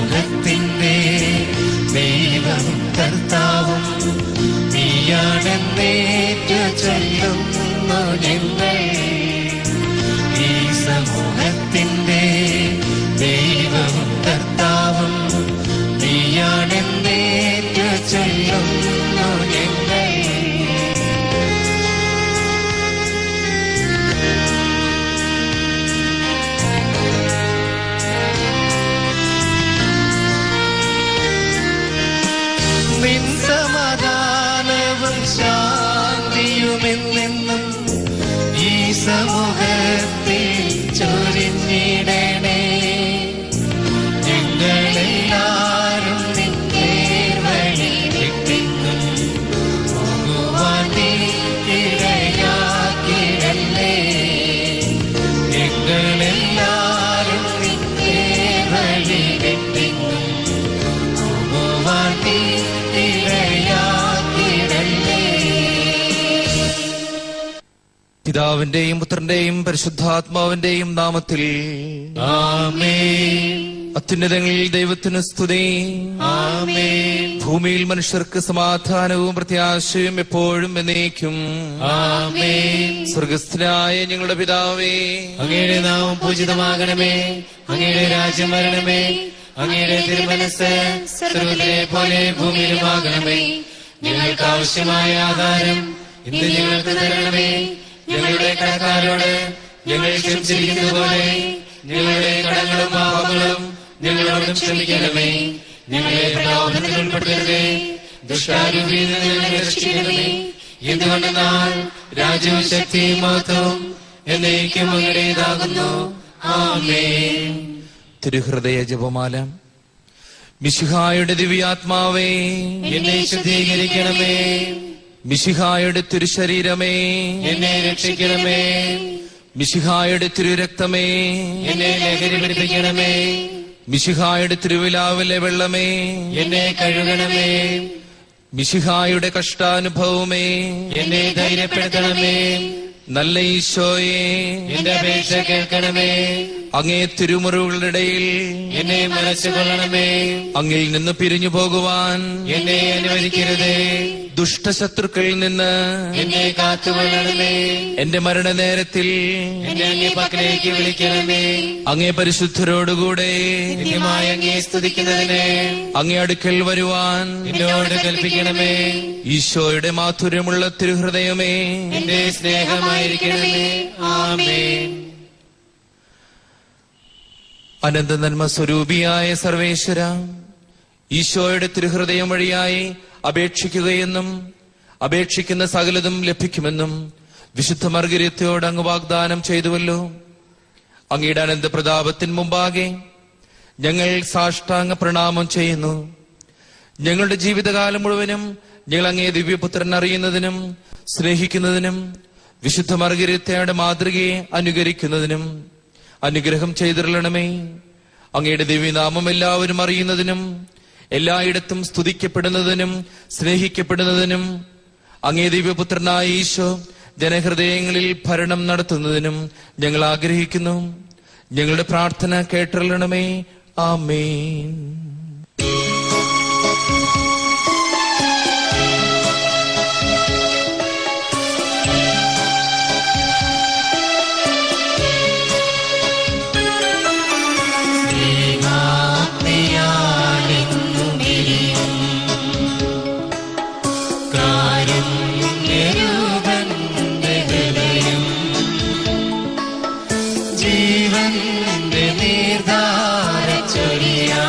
സമൂഹത്തിന്റെ ദൈവവും കർത്താവും നീയാണെന്നേറ്റു ചൊല്ലുന്നു ഞങ്ങൾ. ഈ സമൂഹത്തിന്റെ ദൈവവും കർത്താവും നീയാണെന്നേറ്റു ചൊല്ലുന്നു ഞങ്ങൾ. നിൻ സമാധാനവും ശാന്തിയുമെന്നെന്നും ഈ സമൂഹത്തിൽ ചൊരിഞ്ഞിടണേ. ഞങ്ങളെല്ലാരും നിന്റെ വഴി വിട്ടെങ്ങും പോകുവാൻ നീ ഇടയാക്കിടല്ലേ. ഞങ്ങളെല്ലാരും നിന്റെ വഴി വിട്ടെങ്ങും പോകുവാൻ നീ ഇടയാക്കിടല്ലേ. പിതാവിന്റെയും പുത്രന്റെയും പരിശുദ്ധാത്മാവിന്റെയും നാമത്തിൽ ആമേൻ. അത്യുന്നതങ്ങളിൽ ദൈവത്തിന് സ്തുതി. ആമേൻ. ഭൂമിയിൽ മനുഷ്യർക്ക് സമാധാനവും പ്രത്യാശയും എപ്പോഴും എന്നേക്കും. ആമേൻ. സ്വർഗസ്ഥനായ ഞങ്ങളുടെ പിതാവേ, അങ്ങയുടെ നാമം പൂജിതമാകണമേ. അങ്ങയുടെ രാജ്യം വരണമേ. അങ്ങയുടെ തിരുമനസ്സ് സ്വർഗ്ഗത്തിലെ പോലെ ഭൂമിയിലുമാകണമേ. ഞങ്ങൾക്ക് ആവശ്യമായ ആഹാരം ഇന്ന് ഞങ്ങൾക്ക് തരണമേ. ഞങ്ങളുടെ കടക്കാരോട് ഞങ്ങൾ ക്ഷമിച്ചിരിക്കുന്നത് പോലെ ഞങ്ങളുടെ കടങ്ങളും പാപങ്ങളും ഞങ്ങളോടും ക്ഷമിക്കണമേ. ഞങ്ങളെ പ്രലോഭനത്തിൽ ഉൾപ്പെടുത്തരുതേ, ദുഷ്ടാരൂപിയിൽ നിന്ന് ഞങ്ങളെ രക്ഷിക്കണമേ. എന്തുകൊണ്ടെന്നാൽ രാജ്യവും ശക്തിയും മഹത്വവും എന്നേക്കും അങ്ങയുടേതാകുന്നു. ആമേൻ. തിരുഹൃദയ ജപമാല. മിശിഹായുടെ ദിവ്യാത്മാവേ, എന്നെ ശുദ്ധീകരിക്കണമേ. മിശിഹായുടെ തിരുശരീരമേ, എന്നെ രക്ഷിക്കണമേ. മിശിഹായുടെ തിരുരക്തമേ, എന്നെ ലഹരി പിടിപ്പിക്കണമേ. മിശിഹായുടെ തിരുവിലാവിലെ വെള്ളമേ, എന്നെ കഴുകണമേ. മിശിഹായുടെ കഷ്ടാനുഭവമേ, എന്നെ ധൈര്യപ്പെടുത്തണമേ. നല്ല ഈശോയെ, എന്റെ അപേക്ഷ കേൾക്കണമേ. അങ്ങേ തിരുമുറിവുകളുടെ ഇടയിൽ എന്നെ മനസ്സുകൊള്ളണമേ. അങ്ങിൽ നിന്ന് പിരിഞ്ഞു പോകുവാൻ എന്നെ അനുവദിക്കരുതേ. ദുഷ്ടശത്രുക്കളിൽ നിന്ന് എന്നെ കാത്തുകൊള്ളണമേ. എന്റെ മരണനേരത്തിൽ എന്നെ അങ്ങേ പക്കലേക്ക് വിളിക്കണമേ. അങ്ങേ പരിശുദ്ധരോടുകൂടെ നിത്യമായി അങ്ങേ സ്തുതിക്കുന്നതിന് അങ്ങേ അടുക്കൽ വരുവാൻ എന്നോട് കൽപ്പിക്കണമേ. ഈശോയുടെ മാധുര്യമുള്ള തിരുഹൃദയമേ, എന്റെ സ്നേഹമായിരിക്കണമേ. ആമേൻ. അനന്ത നന്മ സ്വരൂപിയായ സർവേശ്വര, ഈശോയുടെ തിരുഹൃദയം വഴിയായി അപേക്ഷിക്കുകയെന്നും അപേക്ഷിക്കുന്ന സകലതും ലഭിക്കുമെന്നും വിശുദ്ധ മർഗരിയത്തോട് അങ്ങ് വാഗ്ദാനം ചെയ്തുവല്ലോ. അങ്ങയുടെ അനന്ത പ്രതാപത്തിൻ മുമ്പാകെ ഞങ്ങൾ സാഷ്ടാംഗ പ്രണാമം ചെയ്യുന്നു. ഞങ്ങളുടെ ജീവിതകാലം മുഴുവനും ഞങ്ങൾ അങ്ങേ ദിവ്യപുത്രൻ അറിയുന്നതിനും സ്നേഹിക്കുന്നതിനും വിശുദ്ധ മർഗരിയത്തയുടെ മാതൃകയെ അനുകരിക്കുന്നതിനും അനുഗ്രഹം ചെയ്തിരളണമേ. അങ്ങയുടെ ദിവ്യനാമം എല്ലാവരും അറിയുന്നതിനും എല്ലായിടത്തും സ്തുതിക്കപ്പെടുന്നതിനും സ്നേഹിക്കപ്പെടുന്നതിനും അങ്ങേ ദിവ്യപുത്രനായ ഈശോ ജനഹൃദയങ്ങളിൽ ഭരണം നടത്തുന്നതിനും ഞങ്ങൾ ആഗ്രഹിക്കുന്നു. ഞങ്ങളുടെ പ്രാർത്ഥന കേട്ടറിയണമേ. ആമേൻ. ജീവന്റെ നീർധാര ചൊരിയാ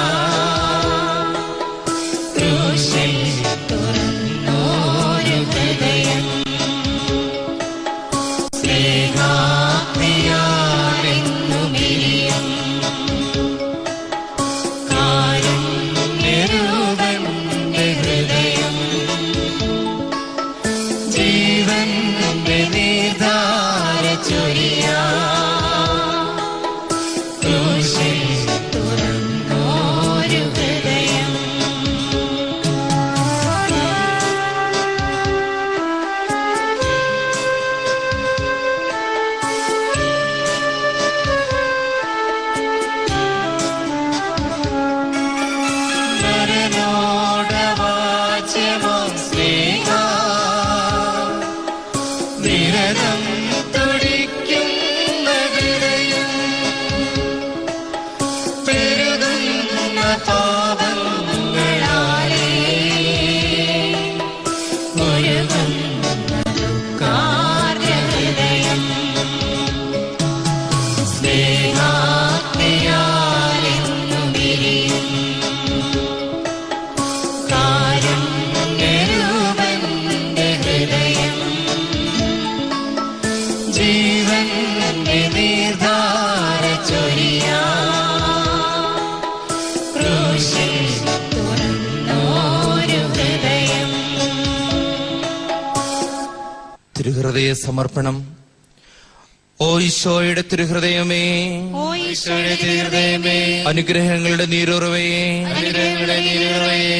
ക്രൂശിൽ തുറന്നോരു ഹൃദയം. തിരുഹൃദയ സമർപ്പണം. ഓ ഈശോയുടെ തിരുഹൃദയമേ, ഓ ഈശോയുടെ തിരുഹൃദയമേ, അനുഗ്രഹങ്ങളുടെ നീരുറവയെ, അനുഗ്രഹങ്ങളുടെ നീരുറവയെ,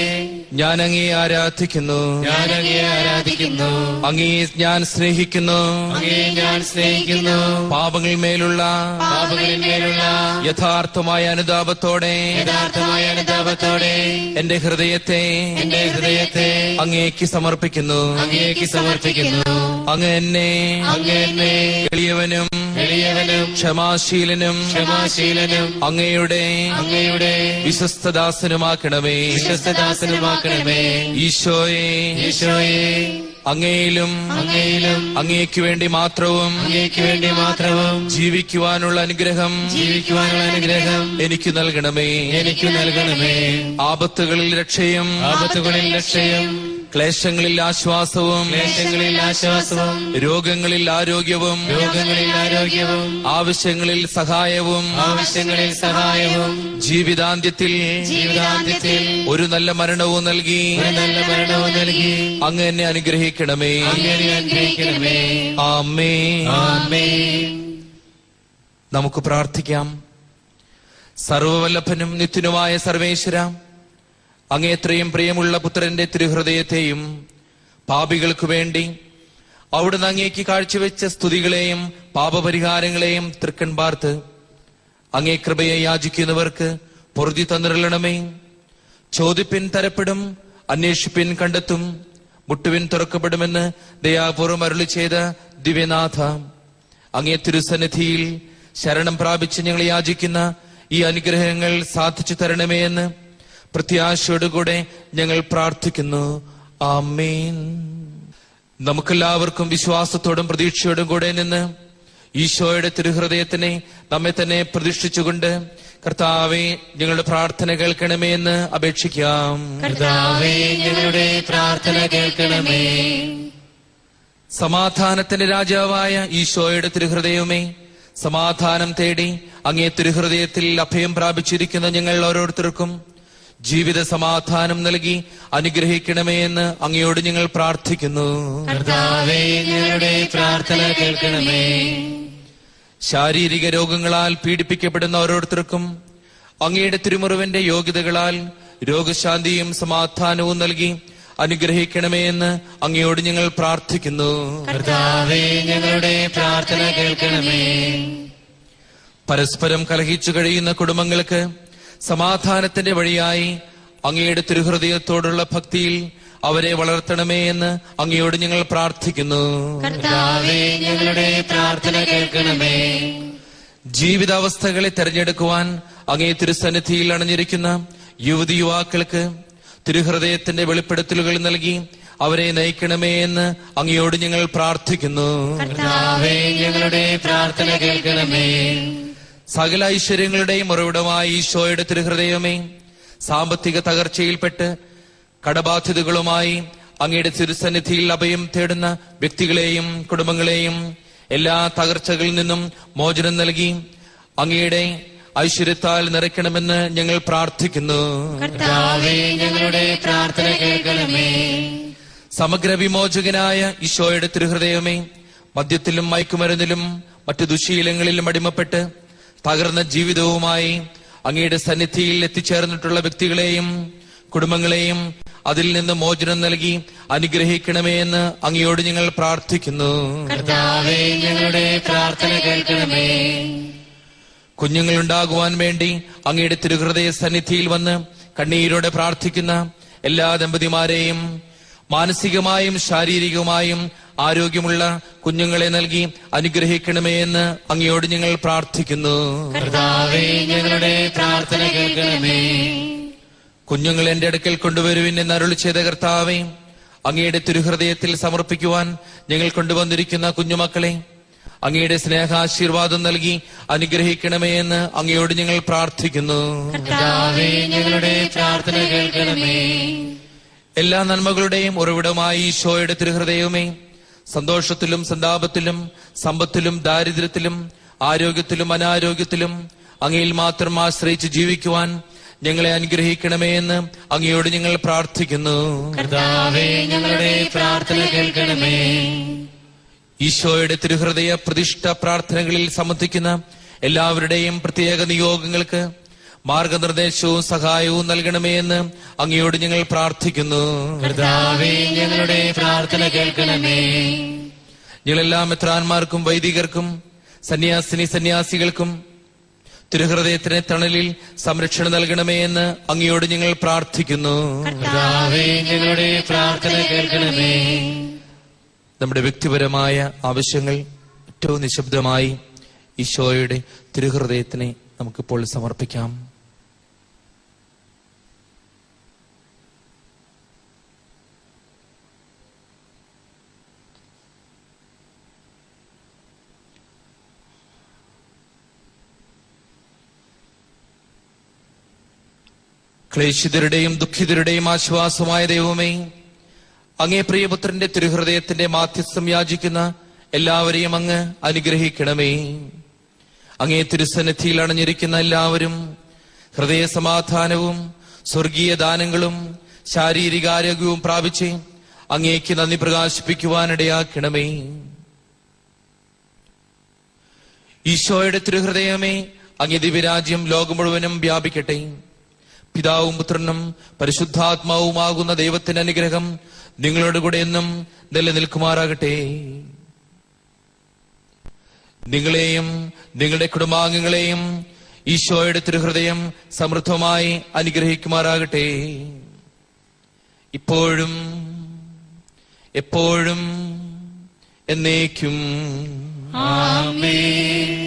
ഞാൻ അങ്ങയെ ആരാധിക്കുന്നു. ഞാൻ അങ്ങയെ ആരാധിക്കുന്നു. അങ്ങയെ ഞാൻ സ്നേഹിക്കുന്നു. അങ്ങയെ ഞാൻ സ്നേഹിക്കുന്നു. പാപങ്ങളിന്മേലുള്ള പാപങ്ങളിന്മേലുള്ള യഥാർത്ഥമായ അനുതാപത്തോടെ യഥാർത്ഥമായ അനുതാപത്തോടെ എന്റെ ഹൃദയത്തെ അങ്ങേക്ക് സമർപ്പിക്കുന്നു. അങ്ങേക്ക് സമർപ്പിക്കുന്നു. അങ്ങ് എന്നെ എളിയവനും ക്ഷമാശീലനും അങ്ങയുടെ വിശ്വസ്തദാസനുമാക്കണമേ. ഈശോയെ അങ്ങയിലും അങ്ങേക്ക് വേണ്ടി മാത്രവും ജീവിക്കുവാനുള്ള അനുഗ്രഹം എനിക്ക് നൽകണമേ. ആപത്തുകളിൽ രക്ഷയും ക്ലേശങ്ങളിൽ ആശ്വാസവും രോഗങ്ങളിൽ ആരോഗ്യവും ആവശ്യങ്ങളിൽ സഹായവും ജീവിതാന്ത്യത്തിൽ ഒരു നല്ല മരണവും നൽകി അങ്ങ് എന്നെ അനുഗ്രഹിക്കണമേ. ആമേൻ. നമുക്ക് പ്രാർത്ഥിക്കാം. സർവവല്ലഭനും നിത്യനുമായ സർവേശ്വര, അങ്ങേത്രയും പ്രിയമുള്ള പുത്രന്റെ തിരുഹൃദയത്തെയും പാപികൾക്കു വേണ്ടി അവിടുന്ന് അങ്ങേക്ക് കാഴ്ചവെച്ച സ്തുതികളെയും പാപപരിഹാരങ്ങളെയും തൃക്കൺ പാർത്ത് അങ്ങേ കൃപയെ യാചിക്കുന്നവർക്ക് പൊറുതി തന്നിരളണമേ. ചോദിപ്പിൻ തരപ്പെടും, അന്വേഷിപ്പിൻ കണ്ടെത്തും, മുട്ടുവിൻ തുറക്കപ്പെടുമെന്ന് ദയാപൂർവം അരുളി ചെയ്ത ദിവ്യനാഥ, അങ്ങേ തിരുസന്നിധിയിൽ ശരണം പ്രാപിച്ച് ഞങ്ങൾ യാചിക്കുന്ന ഈ അനുഗ്രഹങ്ങൾ സാധിച്ചു തരണമേ എന്ന് പ്രത്യാശയോടുകൂടെ ഞങ്ങൾ പ്രാർത്ഥിക്കുന്നു. ആമേൻ. നമുക്കെല്ലാവർക്കും വിശ്വാസത്തോടും പ്രതീക്ഷയോടും കൂടെ നിന്ന് ഈശോയുടെ തിരുഹൃദയത്തിനെ നമ്മെ തന്നെ പ്രതിഷ്ഠിച്ചുകൊണ്ട് കർത്താവേ, ഞങ്ങളുടെ പ്രാർത്ഥന കേൾക്കണമേ എന്ന് അപേക്ഷിക്കാം. കർത്താവേ, ഞങ്ങളുടെ പ്രാർത്ഥന കേൾക്കണമേ. സമാധാനത്തിന്റെ രാജാവായ ഈശോയുടെ തിരുഹൃദയമേ, സമാധാനം തേടി അങ്ങേ തിരുഹൃദയത്തിൽ അഭയം പ്രാപിച്ചിരിക്കുന്ന ഞങ്ങൾ ഓരോരുത്തർക്കും ജീവിത സമാധാനം നൽകി അനുഗ്രഹിക്കണമേ എന്ന് അങ്ങയോട് ഞങ്ങൾ പ്രാർത്ഥിക്കുന്നു. കർത്താവേ, ഞങ്ങളുടെ പ്രാർത്ഥന കേൾക്കണമേ. ശാരീരിക രോഗങ്ങളാൽ പീഡിപ്പിക്കപ്പെടുന്ന ഓരോരുത്തർക്കും അങ്ങയുടെ തിരുമുറിവിന്റെ യോഗ്യതകളാൽ രോഗശാന്തിയും സമാധാനവും നൽകി അനുഗ്രഹിക്കണമേ എന്ന് അങ്ങയോട് ഞങ്ങൾ പ്രാർത്ഥിക്കുന്നു. കർത്താവേ, ഞങ്ങളുടെ പ്രാർത്ഥന കേൾക്കണമേ. പരസ്പരം കലഹിച്ചു കഴിയുന്ന കുടുംബങ്ങൾക്ക് സമാധാനത്തിന്റെ വഴിയായി അങ്ങയുടെ തിരുഹൃദയത്തോടുള്ള ഭക്തിയിൽ അവരെ വളർത്തണമേ എന്ന് അങ്ങയോട് ഞങ്ങൾ പ്രാർത്ഥിക്കുന്നു. കർത്താവേ, ഞങ്ങളുടെ പ്രാർത്ഥന കേൾക്കണമേ. ജീവിതാവസ്ഥകളെ തെരഞ്ഞെടുക്കുവാൻ അങ്ങേ തിരുസന്നിധിയിൽ അണഞ്ഞിരിക്കുന്ന യുവതി യുവാക്കൾക്ക് തിരുഹൃദയത്തിന്റെ വെളിപ്പെടുത്തലുകൾ നൽകി അവരെ നയിക്കണമേ എന്ന് അങ്ങയോട് ഞങ്ങൾ പ്രാർത്ഥിക്കുന്നു. കർത്താവേ, ഞങ്ങളുടെ പ്രാർത്ഥന കേൾക്കണമേ. സകല ഐശ്വര്യങ്ങളുടെയും ഉറവിടമായ ഈശോയുടെ തിരുഹൃദയമേ, സാമ്പത്തിക തകർച്ചയിൽപ്പെട്ട് കടബാധ്യതകളുമായി അങ്ങയുടെ തിരുസന്നിധിയിൽ അഭയം തേടുന്ന വ്യക്തികളെയും കുടുംബങ്ങളെയും എല്ലാ തകർച്ചകളിൽ നിന്നും മോചനം നൽകി അങ്ങയുടെ ഐശ്വര്യത്താൽ നിറയ്ക്കണമെന്ന് ഞങ്ങൾ പ്രാർത്ഥിക്കുന്നു. കർത്താവേ, ഞങ്ങളുടെ പ്രാർത്ഥന കേൾക്കണമേ. സമഗ്ര വിമോചകനായ ഈശോയുടെ തിരുഹൃദയമേ, മദ്യത്തിലും മയക്കുമരുന്നിലും മറ്റു ദുശീലങ്ങളിലും അടിമപ്പെട്ട് തകർന്ന ജീവിതവുമായി അങ്ങയുടെ സന്നിധിയിൽ എത്തിച്ചേർന്നിട്ടുള്ള വ്യക്തികളെയും കുടുംബങ്ങളെയും അതിൽ നിന്ന് മോചനം നൽകി അനുഗ്രഹിക്കണമേ എന്ന് അങ്ങയോട് ഞങ്ങൾ പ്രാർത്ഥിക്കുന്നു. കർത്താവേ, ഞങ്ങളുടെ പ്രാർത്ഥന കേൾക്കണമേ. കുഞ്ഞുങ്ങളുണ്ടാകുവാൻ വേണ്ടി അങ്ങയുടെ തിരുഹൃദയ സന്നിധിയിൽ വന്ന് കണ്ണീരോടെ പ്രാർത്ഥിക്കുന്ന എല്ലാ ദമ്പതിമാരെയും മാനസികമായും ശാരീരികമായും ആരോഗ്യമുള്ള കുഞ്ഞുങ്ങളെ നൽകി അനുഗ്രഹിക്കണമേ എന്ന് അങ്ങയോട് ഞങ്ങൾ പ്രാർത്ഥിക്കുന്നു. കർത്താവേ, ഞങ്ങളുടെ പ്രാർത്ഥന കേൾക്കണമേ. കുഞ്ഞുങ്ങൾ എന്റെ അടുക്കൽ കൊണ്ടുവരുവിൻ എന്ന് അരുളി ചെയ്ത കർത്താവേ, അങ്ങയുടെ തിരുഹൃദയത്തിൽ സമർപ്പിക്കുവാൻ ഞങ്ങൾ കൊണ്ടുവന്നിരിക്കുന്ന കുഞ്ഞുമക്കളെ അങ്ങയുടെ സ്നേഹാശീർവാദം നൽകി അനുഗ്രഹിക്കണമേ എന്ന് അങ്ങയോട് ഞങ്ങൾ പ്രാർത്ഥിക്കുന്നു. കർത്താവേ, ഞങ്ങളുടെ പ്രാർത്ഥന കേൾക്കണമേ. എല്ലാ നന്മകളുടെയും ഉറവിടമായി ഈശോയുടെ തിരുഹൃദയമേ, സന്തോഷത്തിലും സന്താപത്തിലും സമ്പത്തിലും ദാരിദ്ര്യത്തിലും ആരോഗ്യത്തിലും അനാരോഗ്യത്തിലും അങ്ങയിൽ മാത്രം ആശ്രയിച്ച് ജീവിക്കുവാൻ ഞങ്ങളെ അനുഗ്രഹിക്കണമേ എന്ന് അങ്ങയോട് ഞങ്ങൾ പ്രാർത്ഥിക്കുന്നു. കർത്താവേ, ഞങ്ങളുടെ പ്രാർത്ഥന കേൾക്കണമേ. ഈശോയുടെ തിരുഹൃദയ പ്രതിഷ്ഠ പ്രാർത്ഥനകളിൽ സംബന്ധിക്കുന്ന എല്ലാവരുടെയും പ്രത്യേക നിയോഗങ്ങൾക്ക് മാർഗനിർദ്ദേശവും സഹായവും നൽകണമേ എന്ന് അങ്ങയോട് ഞങ്ങൾ പ്രാർത്ഥിക്കുന്നു. കർത്താവേ, ഞങ്ങളുടെ പ്രാർത്ഥന കേൾക്കണമേ. ഞങ്ങളെല്ലാ മെത്രാന്മാർക്കും വൈദികർക്കും സന്യാസിനികൾക്കും തിരുഹൃദയത്തിന് തണലിൽ സംരക്ഷണം നൽകണമേ എന്ന് അങ്ങയോട് ഞങ്ങൾ പ്രാർത്ഥിക്കുന്നു. കർത്താവേ, ഞങ്ങളുടെ പ്രാർത്ഥന കേൾക്കണമേ. നമ്മുടെ വ്യക്തിപരമായ ആവശ്യങ്ങൾ ഏറ്റവും നിശബ്ദമായി ഈശോയുടെ തിരുഹൃദയത്തിനെ നമുക്കിപ്പോൾ സമർപ്പിക്കാം. ക്ലേശിതരുടെയും ദുഃഖിതരുടെയും ആശ്വാസമായ ദൈവമേ, അങ്ങേ പ്രിയപുത്രന്റെ തിരുഹൃദയത്തിന്റെ മാധ്യസ്ഥം യാചിക്കുന്ന എല്ലാവരെയും അങ്ങ് അനുഗ്രഹിക്കണമേ. അങ്ങേ തിരുസന്നിധിയിൽ അണഞ്ഞിരിക്കുന്ന എല്ലാവരും ഹൃദയ സമാധാനവും സ്വർഗീയ ദാനങ്ങളും ശാരീരികാരോഗ്യവും പ്രാപിച്ച് അങ്ങേക്ക് നന്ദി പ്രകാശിപ്പിക്കുവാനിടയാക്കണമേ. ഈശോയുടെ തിരുഹൃദയമേ, അങ്ങേ ദിവ്യരാജ്യം ലോകം മുഴുവനും വ്യാപിക്കട്ടെ. പിതാവും പുത്രനും പരിശുദ്ധാത്മാവുമാകുന്ന ദൈവത്തിന്റെ അനുഗ്രഹം നിങ്ങളോട് കൂടെ എന്നും നിലനിൽക്കുമാറാകട്ടെ. നിങ്ങളെയും നിങ്ങളുടെ കുടുംബാംഗങ്ങളെയും ഈശോയുടെ തിരുഹൃദയം സമൃദ്ധമായി അനുഗ്രഹിക്കുമാറാകട്ടെ. ഇപ്പോഴും എപ്പോഴും എന്നേക്കും. ആമേൻ.